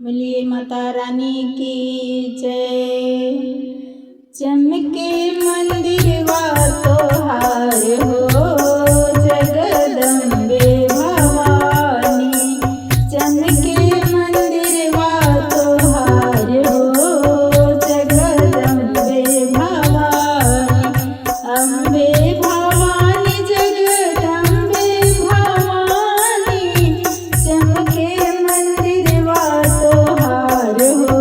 बोलिए माता रानी की जय। चमके मंदिरवा तोहार हो जगदम्बे भवानी। चमके मंदिरवा तोहार हो जगदम्बे भवानी। अम्बे भवानी जगदम्बे भवानी। चमके मंदिरवा तोहार हो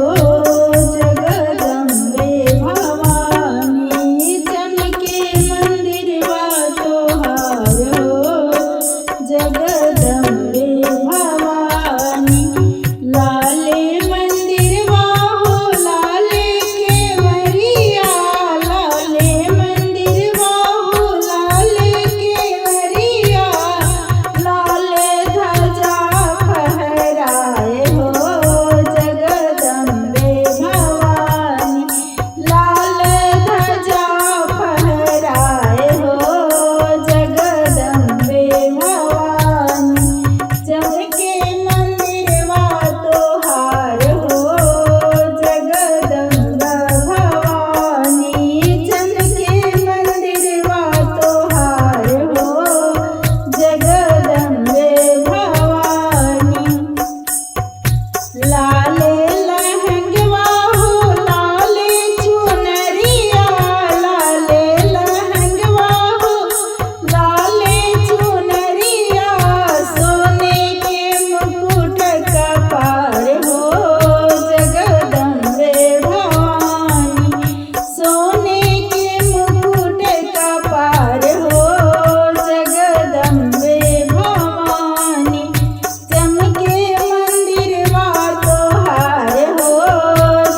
जगदम्बे भवानी। चमके मंदिरवा तोहार हो जगदम्बे भवानी। लाले मंदिरवा हो लाले केवरिया। लाले मंदिरवा हो लाले केवरिया। लाले ध्वजा फहराए हो जगदम्बे भवानी। लाले ध्वजा फहराए हो जगदम्बे भवानी। चमके मंदिरवा तोहार हो जगदम्बा भवानी। चमके मंदिरवा तोहार हो जगदम्बे भवानी। लाले लहंगवा हो लाले चुनरिया। लाले लहंगवा हो लाले चुनरिया। सोने के मुकुट कपार हो जगदम्बे भवानी। सोने के मुकुट कपार हो जगदम्बे भवानी। चमके मंदिरवा तोहार हो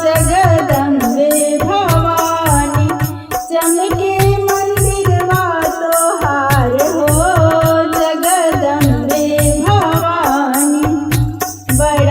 जगदम्बे भवानी। चमके मंदिरवा तोहार हो जगदम्बे भवानी। बड़ा